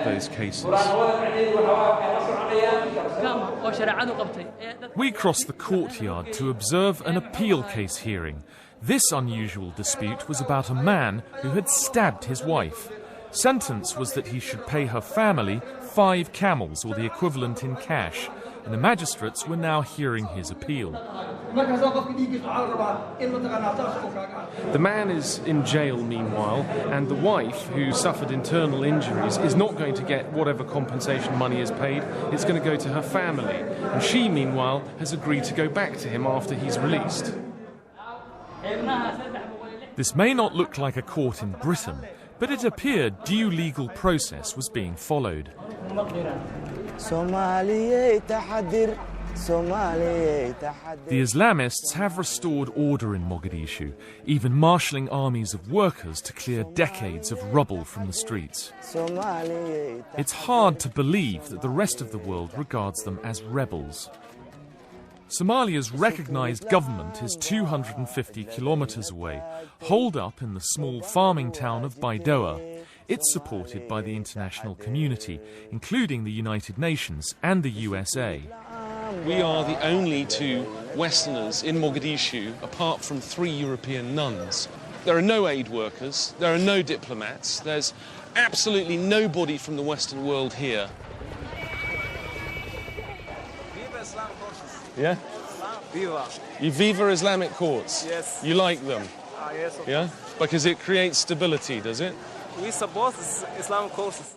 those cases. We crossed the courtyard to observe an appeal case hearing. This unusual dispute was about a man who had stabbed his wife. Sentence was that he should pay her family 5 camels, or the equivalent in cash, and the magistrates were now hearing his appeal. The man is in jail meanwhile, and the wife, who suffered internal injuries, is not going to get whatever compensation money is paid. It's going to go to her family, and she meanwhile has agreed to go back to him after he's released. This may not look like a court in Britain, but it appeared due legal process was being followed. The Islamists have restored order in Mogadishu, even marshalling armies of workers to clear decades of rubble from the streets. It's hard to believe that the rest of the world regards them as rebels. Somalia's recognised government is 250 kilometres away, holed up in the small farming town of Baidoa. It's supported by the international community, including the United Nations and the USA. We are the only 2 Westerners in Mogadishu, apart from 3 European nuns. There are no aid workers, there are no diplomats, there's absolutely nobody from the Western world here. Yeah? Viva. You Viva Islamic Courts? Yes. You like them? Yes. Yeah? Because it creates stability, does it? We support Islamic courts.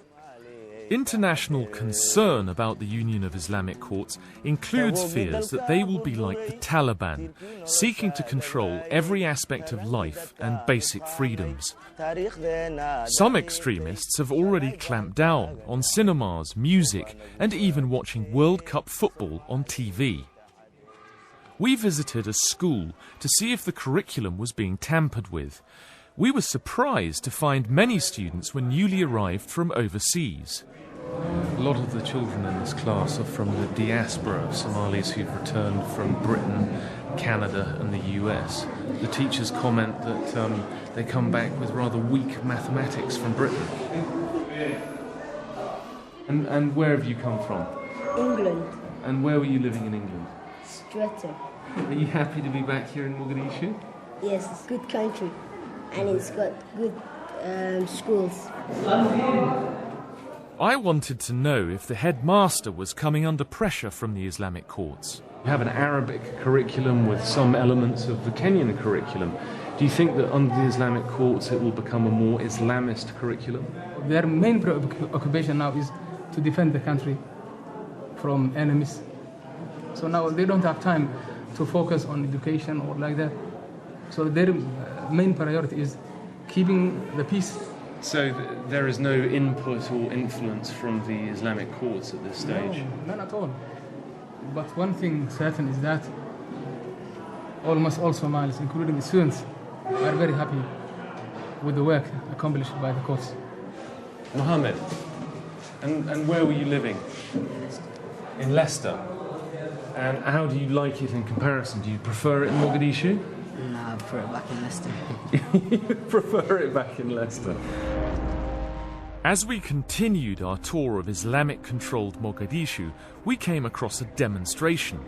International concern about the Union of Islamic Courts includes fears that they will be like the Taliban, seeking to control every aspect of life and basic freedoms. Some extremists have already clamped down on cinemas, music, and even watching World Cup football on TV. We visited a school to see if the curriculum was being tampered with. We were surprised to find many students were newly arrived from overseas. A lot of the children in this class are from the diaspora of Somalis who've returned from Britain, Canada and the US. The teachers comment that they come back with rather weak mathematics from Britain. And where have you come from? England. And where were you living in England? Stratton. Are you happy to be back here in Mogadishu? Yes, it's a good country and it's got good schools. I wanted to know if the headmaster was coming under pressure from the Islamic courts. You have an Arabic curriculum with some elements of the Kenyan curriculum. Do you think that under the Islamic courts it will become a more Islamist curriculum? Their main preoccupation now is to defend the country from enemies. So now they don't have time to focus on education or like that. So their main priority is keeping the peace. So there is no input or influence from the Islamic courts at this stage? No, none at all. But one thing certain is that almost all Somalis, including the students, are very happy with the work accomplished by the courts. Mohammed, and where were you living? In Leicester. And how do you like it in comparison? Do you prefer it in Mogadishu? No, I prefer it back in Leicester. You prefer it back in Leicester. As we continued our tour of Islamic-controlled Mogadishu, we came across a demonstration.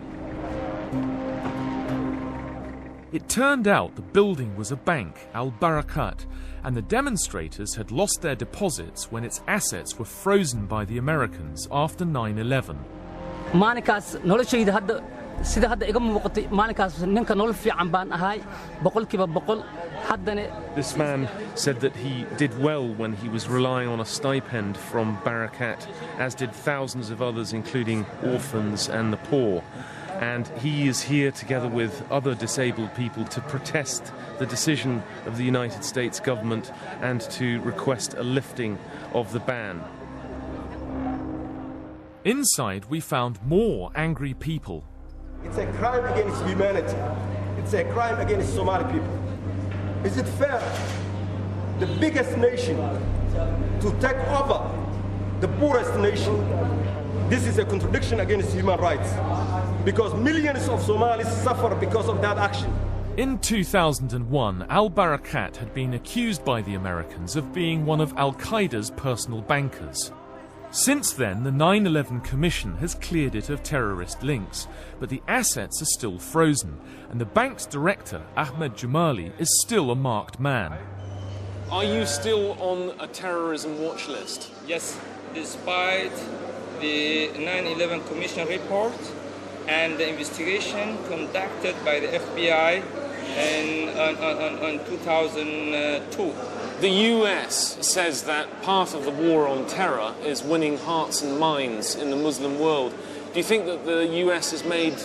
It turned out the building was a bank, Al Barakat, and the demonstrators had lost their deposits when its assets were frozen by the Americans after 9/11. maalinkaas noloshayda hadda sida hadda iga muuqatay maalinkaas ninka nolol fiican baan ahay boqolkiiba boqol haddana. This man said that he did well when he was relying on a stipend from Barakat, as did thousands of others, including orphans and the poor. And he is here together with other disabled people to protest the decision of the United States government and to request a lifting of the ban. Inside, we found more angry people. It's a crime against humanity. It's a crime against Somali people. Is it fair, the biggest nation, to take over the poorest nation? This is a contradiction against human rights, because millions of Somalis suffer because of that action. In 2001, Al Barakat had been accused by the Americans of being one of Al-Qaeda's personal bankers. Since then, the 9/11 Commission has cleared it of terrorist links, but the assets are still frozen, and the bank's director, Ahmed Jumali, is still a marked man. Are you still on a terrorism watch list? Yes, despite the 9/11 Commission report and the investigation conducted by the FBI in 2002. The US says that part of the war on terror is winning hearts and minds in the Muslim world. Do you think that the US has made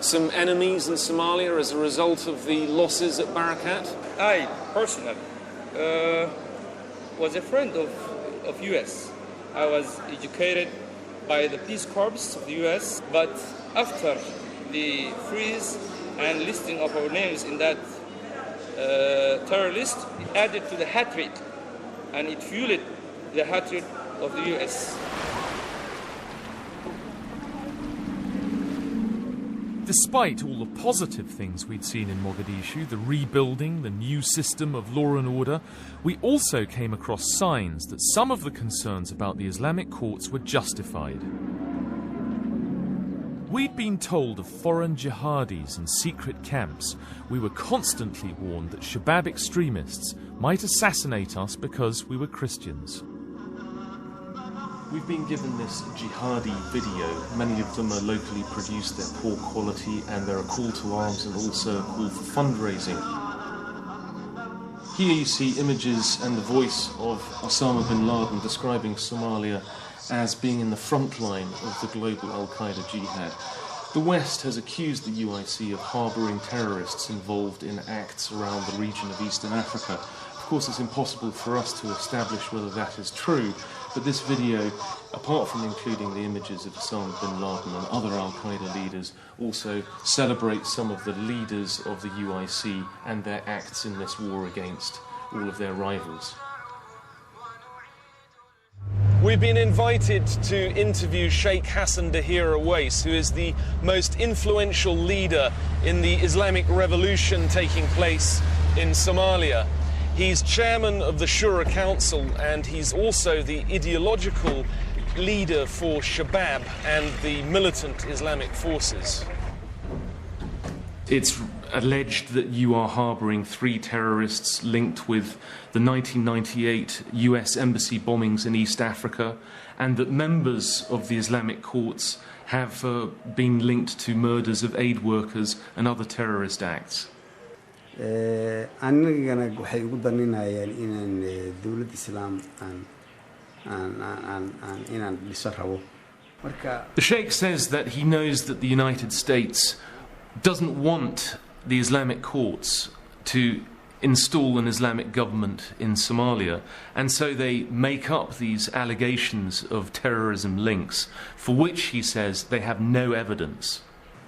some enemies in Somalia as a result of the losses at Barakat? I personally was a friend of US. I was educated by the Peace Corps of the US, but after the freeze and listing of our names in that terror list, it added to the hatred, and it fueled the hatred of the US. Despite all the positive things we'd seen in Mogadishu, the rebuilding, the new system of law and order, we also came across signs that some of the concerns about the Islamic courts were justified. We'd been told of foreign jihadis and secret camps. We were constantly warned that Shabab extremists might assassinate us because we were Christians. We've been given this jihadi video. Many of them are locally produced, they're poor quality, and they're a call to arms and also a call for fundraising. Here you see images and the voice of Osama bin Laden describing Somalia as being in the front line of the global al-Qaeda jihad. The West has accused the UIC of harbouring terrorists involved in acts around the region of Eastern Africa. Of course, it's impossible for us to establish whether that is true, but this video, apart from including the images of Osama bin Laden and other al-Qaeda leaders, also celebrates some of the leaders of the UIC and their acts in this war against all of their rivals. We've been invited to interview Sheikh Hassan Dahir Awais, who is the most influential leader in the Islamic revolution taking place in Somalia. He's chairman of the Shura Council, and he's also the ideological leader for Shabab and the militant Islamic forces. It's alleged that you are harbouring 3 terrorists linked with the 1998 US embassy bombings in East Africa, and that members of the Islamic Courts have been linked to murders of aid workers and other terrorist acts. anigana waxay ugu daninayeen inaan dawladda islaam inaan dhiso rabo. The Sheikh says that he knows that the United States doesn't want the Islamic courts to install an Islamic government in Somalia, and so they make up these allegations of terrorism links, for which he says they have no evidence.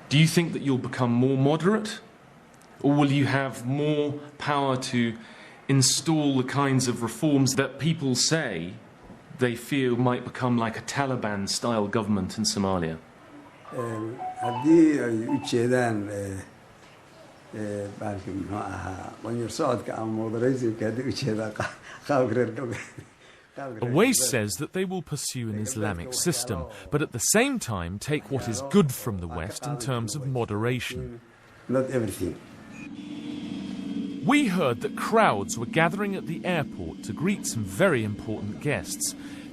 Do you think that you'll become more moderate? Or will you have more power to install the kinds of reforms that people say they feel might become like a Taliban-style government in Somalia? haddii ay u jeedaan baalkii muxuu ahaa qonyar socodka ama modernismka haddii u jeedaan qaabka reer galbeed. Awais says that they will pursue an Islamic system, but at the same time take what is good from the West in terms of moderation. Not everything. We heard that crowds were gathering at the airport to greet some very important guests.